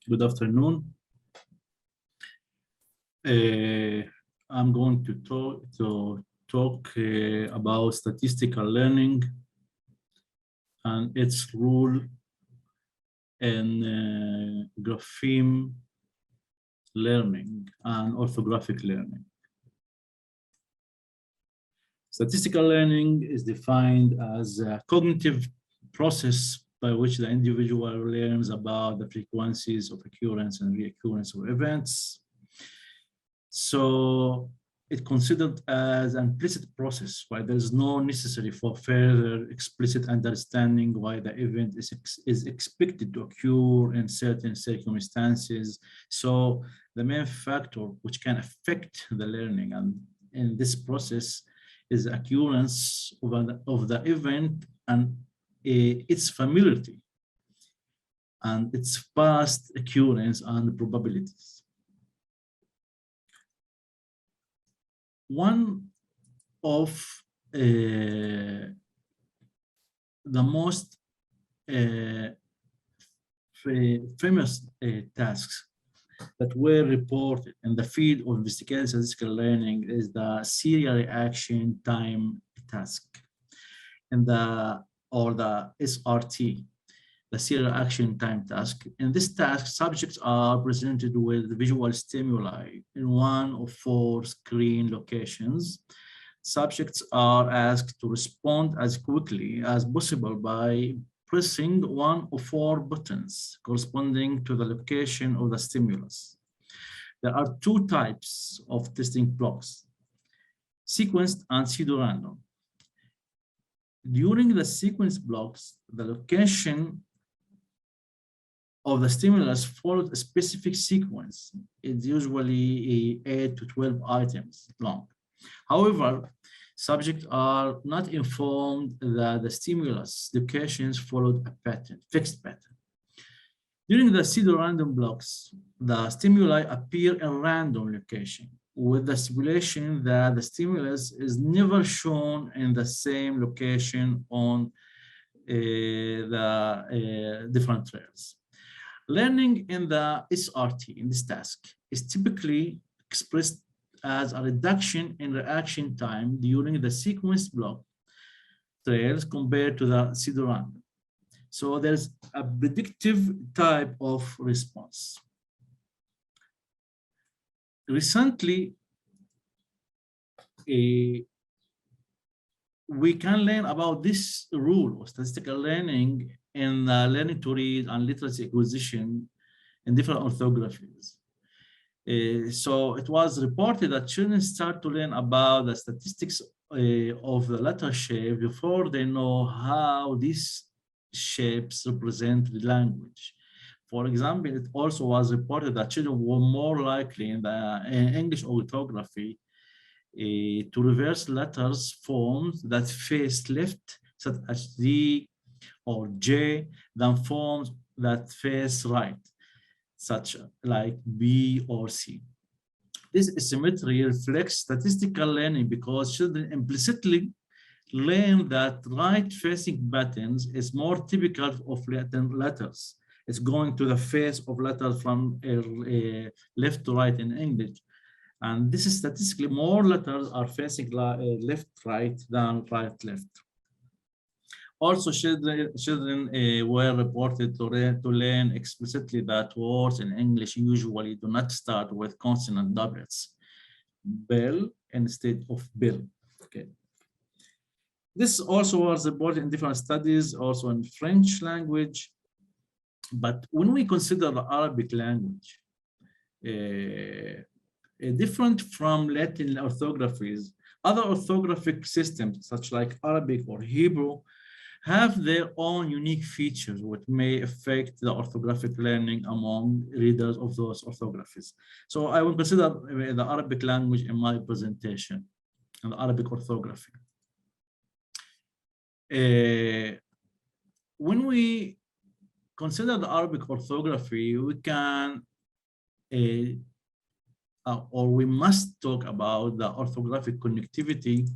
Good afternoon. I'm going to talk about statistical learning and its role in grapheme learning and orthographic learning. Statistical learning is defined as a cognitive process by which the individual learns about the frequencies of occurrence and reoccurrence of events. So it's considered as an implicit process, where there is no necessary for further explicit understanding why the event is expected to occur in certain circumstances. So the main factor which can affect the learning and in this process is the occurrence of the event and its familiarity and its past occurrence and probabilities. One of the most famous tasks that were reported in the field of investigative statistical learning is the serial reaction time task, and the SRT, the serial action time task. In this task, subjects are presented with visual stimuli in one of 4 screen locations. Subjects are asked to respond as quickly as possible by pressing one of 4 buttons corresponding to the location of the stimulus. There are 2 types of testing blocks, sequenced and pseudo-random. During the sequence blocks, the location of the stimulus followed a specific sequence. It's usually 8 to 12 items long. However, subjects are not informed that the stimulus locations followed a pattern, fixed pattern. During the pseudo-random blocks, the stimuli appear in random location, with the stipulation that the stimulus is never shown in the same location on the different trails. Learning in the SRT, in this task, is typically expressed as a reduction in reaction time during the sequence block trails compared to the pseudo-random. So there's a predictive type of response. Recently, we can learn about this rule of statistical learning in learning to read and literacy acquisition in different orthographies. So it was reported that children start to learn about the statistics of the letter shape before they know how these shapes represent the language. For example, it also was reported that children were more likely in the English orthography to reverse letters forms that face left, such as D or J, than forms that face right, such like B or C. This asymmetry reflects statistical learning because children implicitly learn that right-facing patterns is more typical of Latin letters. It's going to the face of letters from left to right in English. And this is statistically more letters are facing left-right than right-left. Also, children were reported to learn explicitly that words in English usually do not start with consonant doublets, bell instead of bill. Okay. This also was reported in different studies, also in French language. But when we consider the Arabic language, different from Latin orthographies, other orthographic systems, such like Arabic or Hebrew, have their own unique features which may affect the orthographic learning among readers of those orthographies. So I will consider the Arabic language in my presentation, and the Arabic orthography. When we consider the Arabic orthography, we can, or we must talk about the orthographic connectivity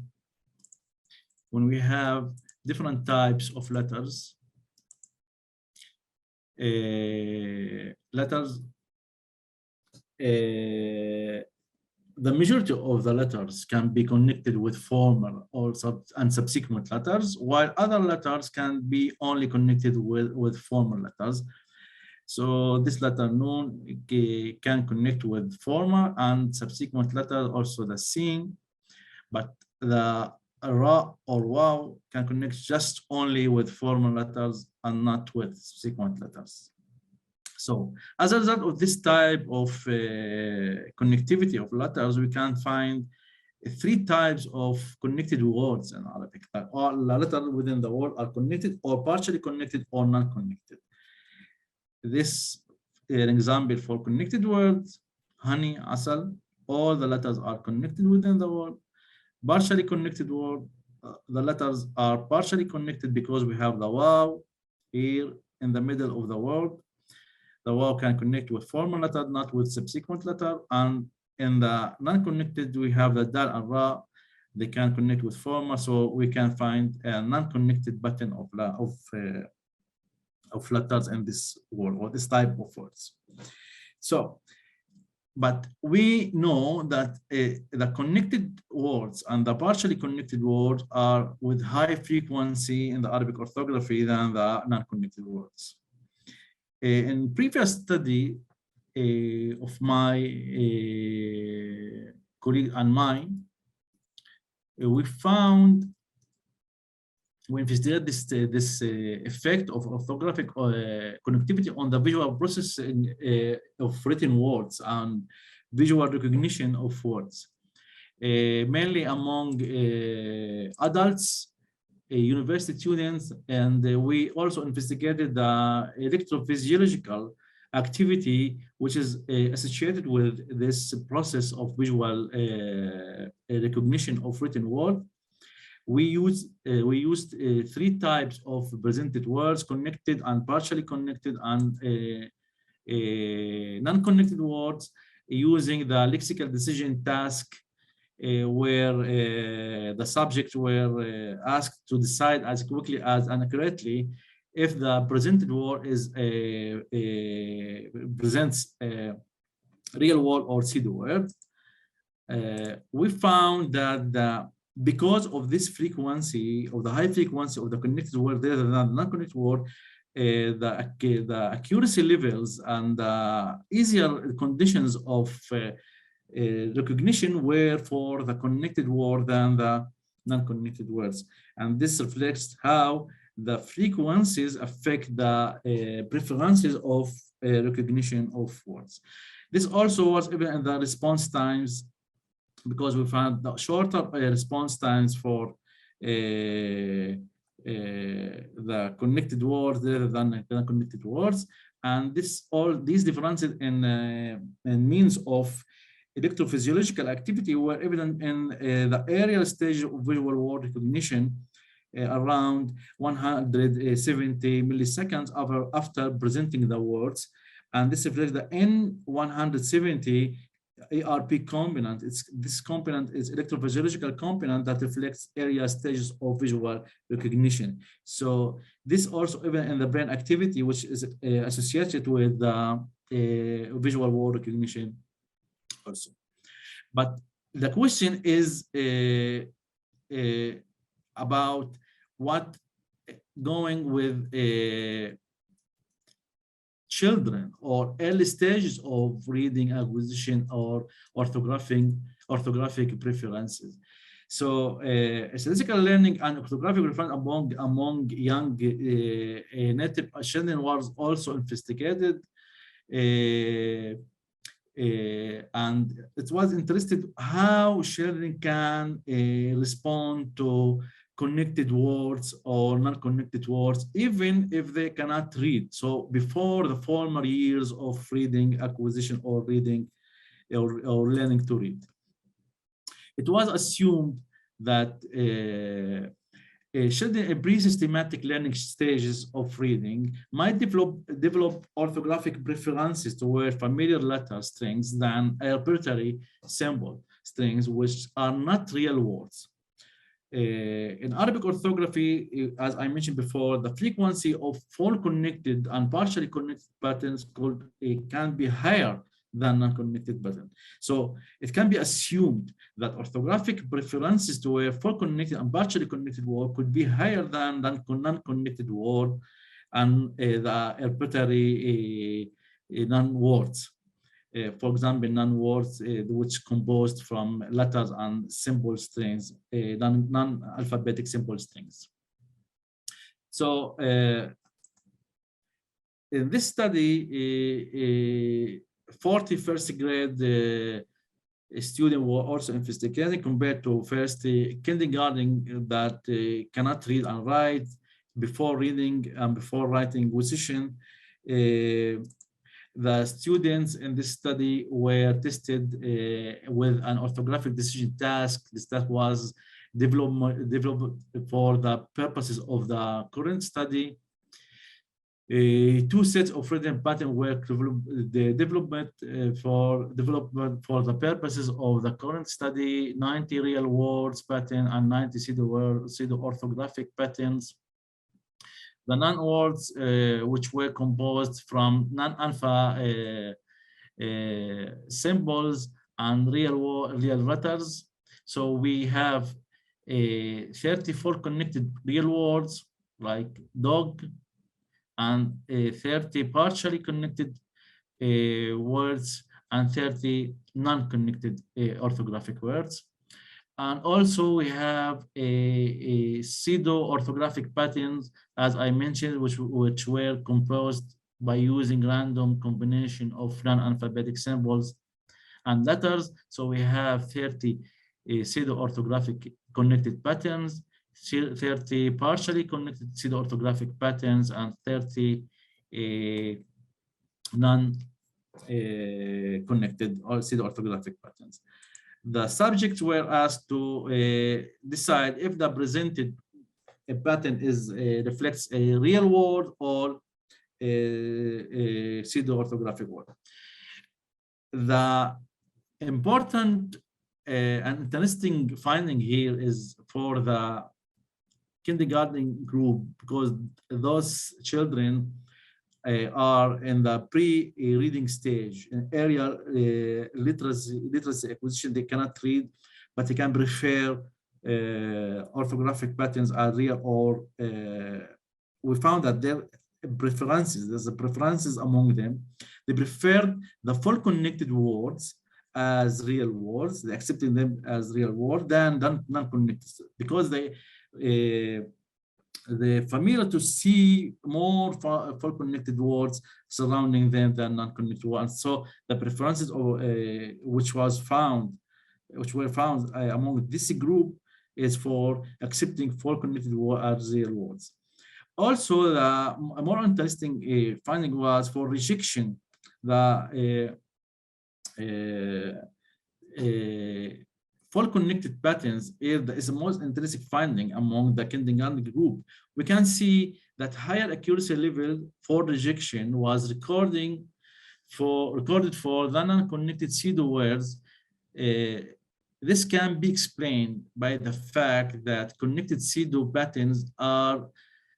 when we have different types of letters letters, the majority of the letters can be connected with formal or subsequent letters, while other letters can be only connected with formal letters. So this letter known can connect with formal and subsequent letters, also the same, but the ra or wow can connect just only with formal letters and not with subsequent letters. So as a result of this type of connectivity of letters, we can find three types of connected words in Arabic. All the letters within the word are connected or partially connected or non-connected. This is an example for connected words: honey, asal. All the letters are connected within the word. Partially connected word, the letters are partially connected because we have the waw here in the middle of the word. The waw can connect with formal letter, not with subsequent letter. And in the non-connected, we have the dal and ra. They can connect with formal, so we can find a non-connected pattern of letters in this word or this type of words. So, but we know that the connected words and the partially connected words are with high frequency in the Arabic orthography than the non-connected words. In previous study of my colleague and mine, we investigated this effect of orthographic connectivity on the visual processing of written words and visual recognition of words, mainly among adults, university students, and we also investigated the electrophysiological activity which is associated with this process of visual recognition of written word. We used three types of presented words: connected and partially connected and non-connected words, using the lexical decision task, where the subjects were asked to decide as quickly as and accurately if the presented word is presents a real word or pseudo word. We found that because of this frequency, of the high frequency of the connected word rather than the non-connected word, the accuracy levels and the easier conditions of recognition were for the connected word than the non-connected words. And this reflects how the frequencies affect the preferences of recognition of words. This also was even in the response times, because we found the shorter response times for the connected words rather than the non-connected words. And all these differences in means of electrophysiological activity were evident in the earlier stage of visual word recognition, around 170 milliseconds after presenting the words. And this reflects the N170 ARP component. This component is electrophysiological component that reflects area stages of visual recognition. So this also even in the brain activity, which is associated with visual word recognition also. But the question is about what going with children or early stages of reading acquisition or orthographic preferences. So statistical learning and orthographic preference among young native children was also investigated, and it was interested how children can respond to connected words or non-connected words, even if they cannot read. So before the former years of reading acquisition or reading or learning to read, it was assumed that children in pre-systematic learning stages of reading might develop orthographic preferences toward familiar letter strings than arbitrary symbol strings, which are not real words. in Arabic orthography, as I mentioned before, the frequency of full connected and partially connected patterns can be higher than non-connected pattern. So it can be assumed that orthographic preferences to a full connected and partially connected word could be higher than non-connected word and the arbitrary non-words. For example, non-words which composed from letters and symbol strings, non-alphabetic symbol strings. So in this study, 40 first grade students were also investigated compared to first kindergarten that cannot read and write before reading and before writing position. The students in this study were tested with an orthographic decision task. This task was developed for the purposes of the current study. Two sets of written pattern were development for the purposes of the current study, 90 real words pattern and 90 pseudo orthographic patterns. The non-words, which were composed from non-alpha symbols and real letters. So we have 34 connected real words like dog, and 30 partially connected words and 30 non-connected orthographic words. And also we have a pseudo-orthographic patterns, as I mentioned, which were composed by using random combination of non-alphabetic symbols and letters. So we have 30 pseudo-orthographic connected patterns, 30 partially connected pseudo-orthographic patterns, and 30 non-connected or pseudo-orthographic patterns. The subjects were asked to decide if the presented pattern reflects a real word or a pseudo-orthographic word. The important and interesting finding here is for the kindergarten group, because those children are in the pre-reading stage, in area literacy acquisition. They cannot read, but they can prefer orthographic patterns are real, or we found that there's preferences among them. They prefer the full connected words as real words, they accepting them as real words than non-connected, because they're familiar to see more full connected words surrounding them than non-connected ones. So the preferences of, which were found among this group is for accepting full connected words as real words. Also, the more interesting finding was for rejection. The full connected patterns is the most interesting finding among the kindergarten group. We can see that higher accuracy level for rejection was recorded for the non-connected pseudo words. This can be explained by the fact that connected pseudo patterns are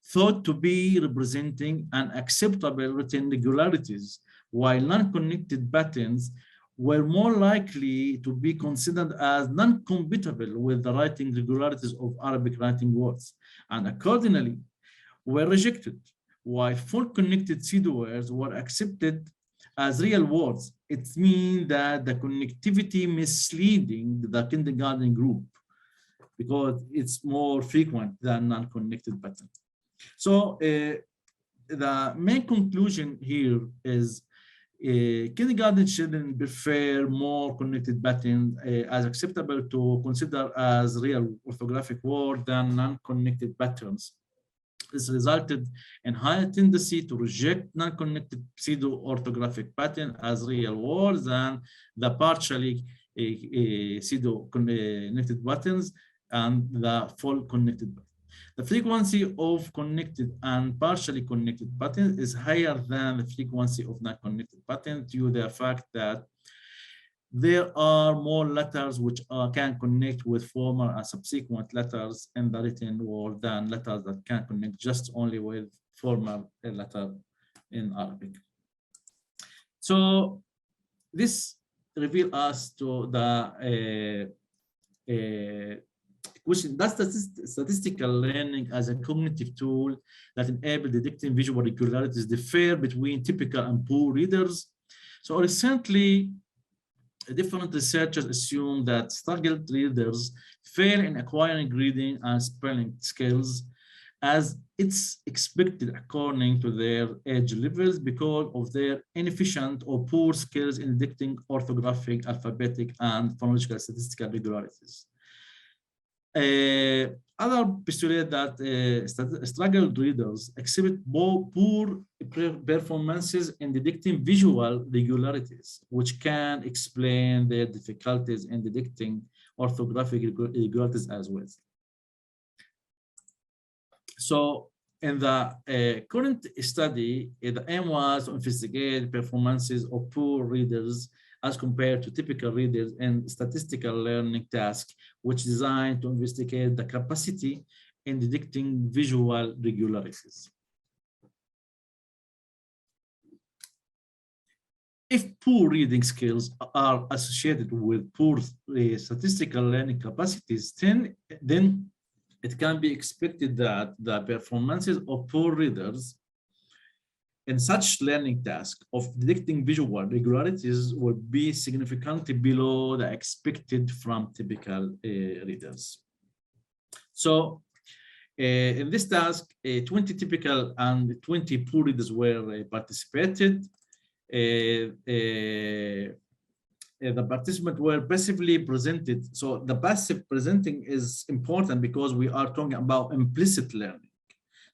thought to be representing unacceptable written regularities, while non-connected patterns were more likely to be considered as non-compatible with the writing regularities of Arabic writing words, and accordingly were rejected, while full connected pseudo words were accepted as real words. It means that the connectivity misleading the kindergarten group because it's more frequent than non-connected pattern. So the main conclusion here is kindergarten children prefer more connected patterns as acceptable to consider as real orthographic word than non-connected patterns. This resulted in higher tendency to reject non-connected pseudo-orthographic pattern as real words than the partially pseudo-connected patterns and the full connected patterns. The frequency of connected and partially connected patterns is higher than the frequency of non-connected patterns due to the fact that there are more letters which can connect with former and subsequent letters in the written word than letters that can connect just only with former letter in Arabic. So this reveals us to the question, does statistical learning as a cognitive tool that enables detecting visual regularities differ between typical and poor readers? So recently, different researchers assume that struggled readers fail in acquiring reading and spelling skills as it's expected according to their age levels because of their inefficient or poor skills in detecting orthographic, alphabetic, and phonological statistical regularities. Other postulate that struggled readers exhibit poor performances in detecting visual regularities, which can explain their difficulties in detecting orthographic regularities as well. So in the current study, the aim was to investigate performances of poor readers as compared to typical readers in statistical learning tasks, which is designed to investigate the capacity in detecting visual regularities. If poor reading skills are associated with poor statistical learning capacities, then it can be expected that the performances of poor readers in such learning task of detecting visual regularities would be significantly below the expected from typical readers. So in this task, 20 typical and 20 poor readers were participated. The participants were passively presented. So the passive presenting is important because we are talking about implicit learning.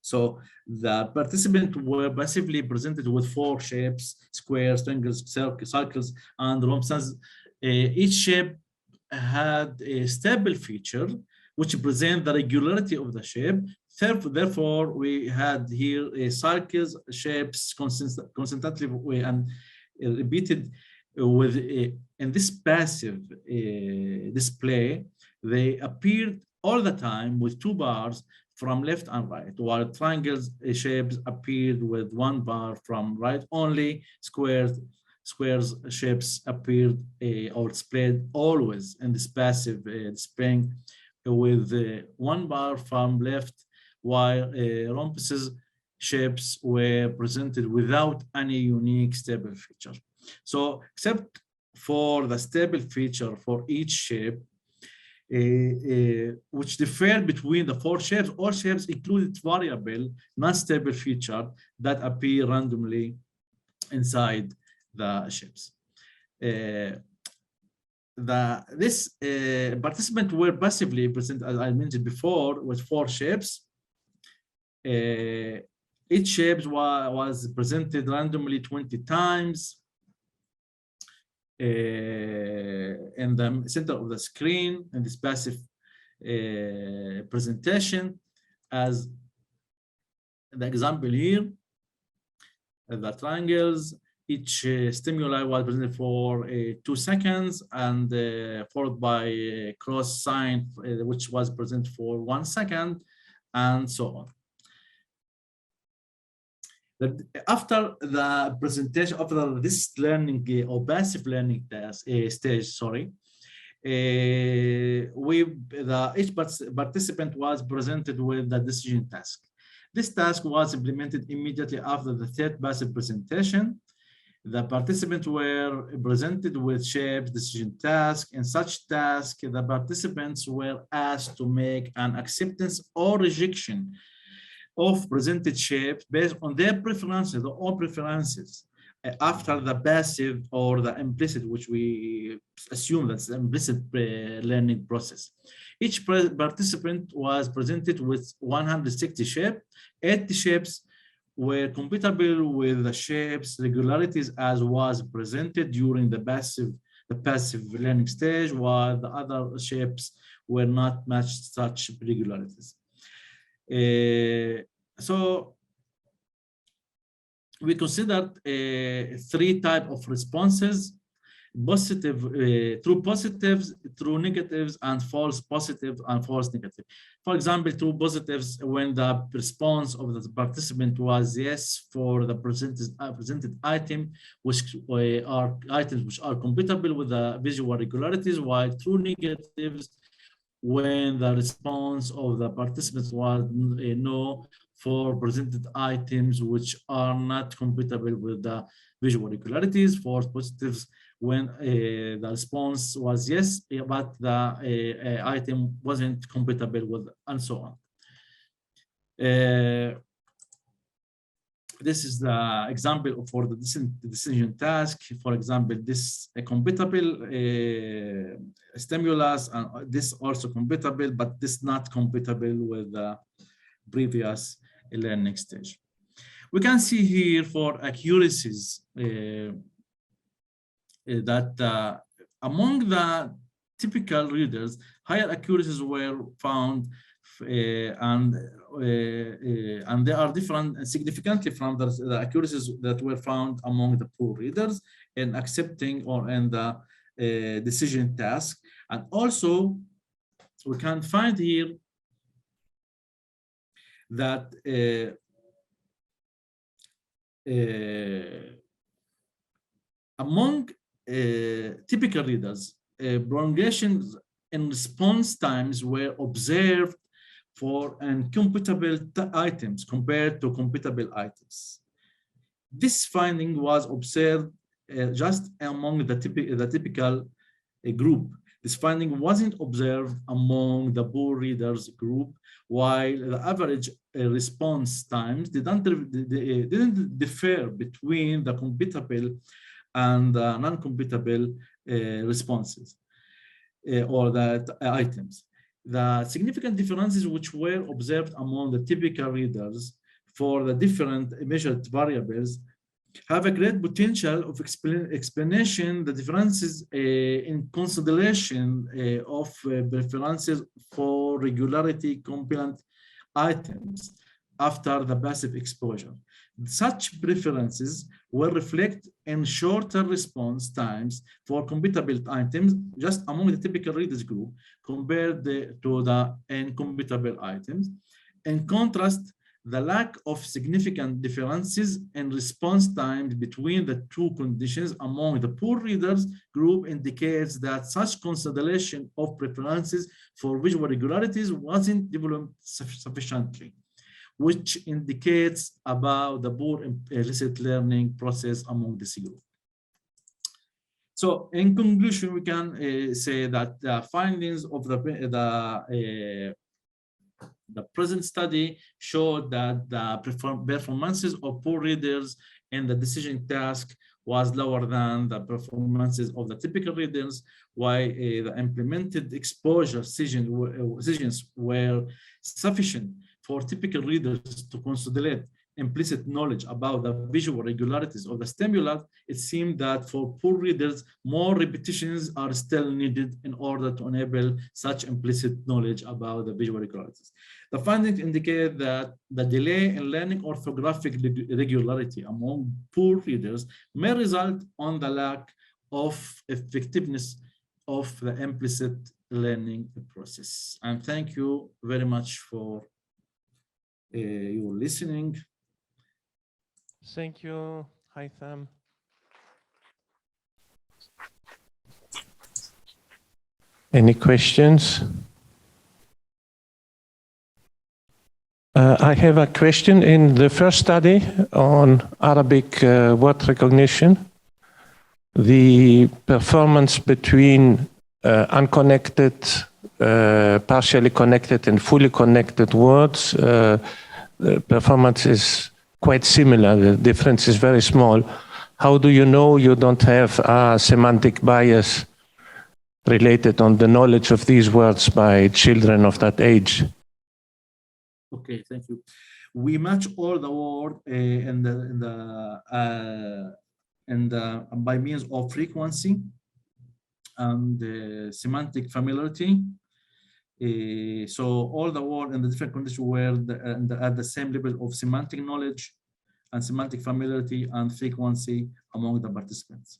So the participants were passively presented with 4 shapes: squares, triangles, circles, and rhombuses. Each shape had a stable feature which present the regularity of the shape. Therefore, we had here circles, shapes constantly and repeated with in this passive display. They appeared all the time with 2 bars from left and right, while triangles shapes appeared with 1 bar from right only. Squares shapes appeared or displayed always in this passive displaying with 1 bar from left, while rhombuses shapes were presented without any unique stable feature. So except for the stable feature for each shape, which differed between the 4 shapes, all shapes included variable, non-stable feature that appear randomly inside the shapes. This participants were passively presented, as I mentioned before, with 4 shapes. Each shape was presented randomly 20 times. In the center of the screen in this passive presentation, as the example here, the triangles, each stimuli was presented for 2 seconds and followed by a cross sign which was presented for 1 second, and so on. After the presentation, after this learning or passive learning task, stage, sorry, each participant was presented with the decision task. This task was implemented immediately after the 3rd passive presentation. The participants were presented with shapes decision task. In such task, the participants were asked to make an acceptance or rejection of presented shapes based on their preferences, their own preferences, after the passive or the implicit, which we assume that's the implicit learning process. Each participant was presented with 160 shapes. 80 shapes were compatible with the shapes regularities as was presented during the passive learning stage, while the other shapes were not matched such regularities. So we considered 3 types of responses. true positives, true negatives, and false positive and false negative. For example, true positives when the response of the participant was yes for the presented item, which are items which are compatible with the visual regularities, while true negatives when the response of the participants was no for presented items which are not compatible with the visual regularities. False positives when the response was yes, but the item wasn't compatible with, and so on. This is the example for the decision task. For example, this compatible stimulus, and this also compatible, but this not compatible with the previous learning stage. We can see here for accuracies that among the typical readers, higher accuracies were found, and they are different significantly from the accuracies that were found among the poor readers in accepting or in the decision task. And also, we can find here that among typical readers, prolongations in response times were observed for incompatible items compared to compatible items. This finding was observed just among the typical group. This finding wasn't observed among the poor readers group, while the average response times didn't differ between the compatible and non-compatible responses or the items. The significant differences which were observed among the typical readers for the different measured variables have a great potential of explanation the differences in consideration of preferences for regularity component items after the passive exposure. Such preferences will reflect in shorter response times for compatible items just among the typical readers group compared to the incompatible items. In contrast, the lack of significant differences in response times between the two conditions among the poor readers group indicates that such consideration of preferences for visual regularities wasn't developed sufficiently, which indicates about the poor implicit learning process among this group. So in conclusion, we can say that the findings of the present study showed that the performances of poor readers in the decision task was lower than the performances of the typical readers, while the implemented exposure decisions were sufficient for typical readers to consolidate implicit knowledge about the visual regularities of the stimulus. It seemed that for poor readers, more repetitions are still needed in order to enable such implicit knowledge about the visual regularities. The findings indicate that the delay in learning orthographic regularity among poor readers may result on the lack of effectiveness of the implicit learning process. And thank you very much for your listening. Thank you, Haitham. Any questions? I have a question. In the first study on Arabic word recognition, the performance between unconnected, partially connected, and fully connected words, the performance is quite similar. The difference is very small. How do you know you don't have a semantic bias related on the knowledge of these words by children of that age? Okay, thank you. We match all the words by means of frequency and semantic familiarity. So all the words in the different conditions were at the same level of semantic knowledge and semantic familiarity and frequency among the participants.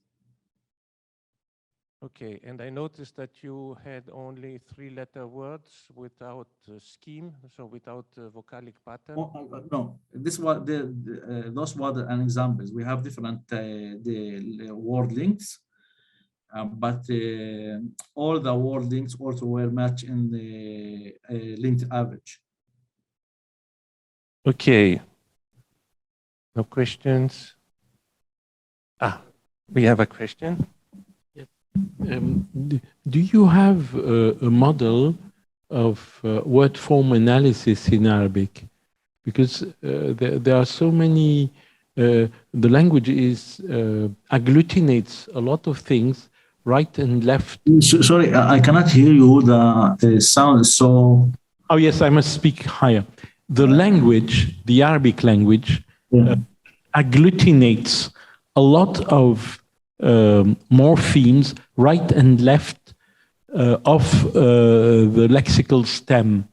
Okay, and I noticed that you had only 3-letter words without scheme, so without vocalic pattern. No, this was those were an examples. We have different the word links, but all the word links also were matched in the linked average. Okay. No questions? We have a question. Do you have a model of word form analysis in Arabic? Because there are so many, the language agglutinates a lot of things, right and left. Sorry, I cannot hear you. The sound is so. Oh yes, I must speak higher. The language, the Arabic language, agglutinates a lot of morphemes right and left of the lexical stem.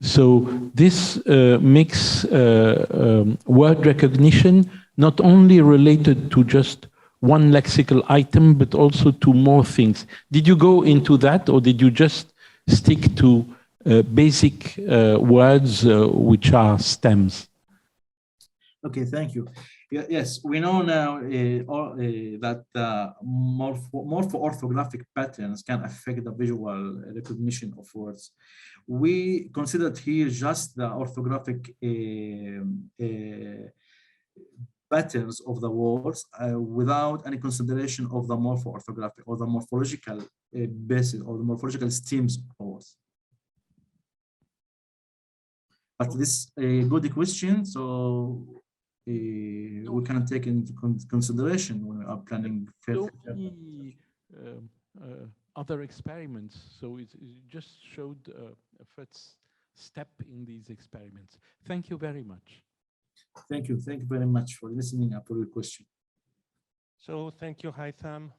So this makes word recognition not only related to just one lexical item, but also to more things. Did you go into that, or did you just stick to basic words which are stems? Okay, thank you. Yes, we know now that morpho-orthographic patterns can affect the visual recognition of words. We considered here just the orthographic patterns of the words without any consideration of the morpho-orthographic or the morphological basis or the morphological stems of words. But this is a good question, so we can take into consideration when we are planning. So many other experiments, so it just showed a first step in these experiments. Thank you very much. Thank you very much for listening and for your question. So thank you, Haitham.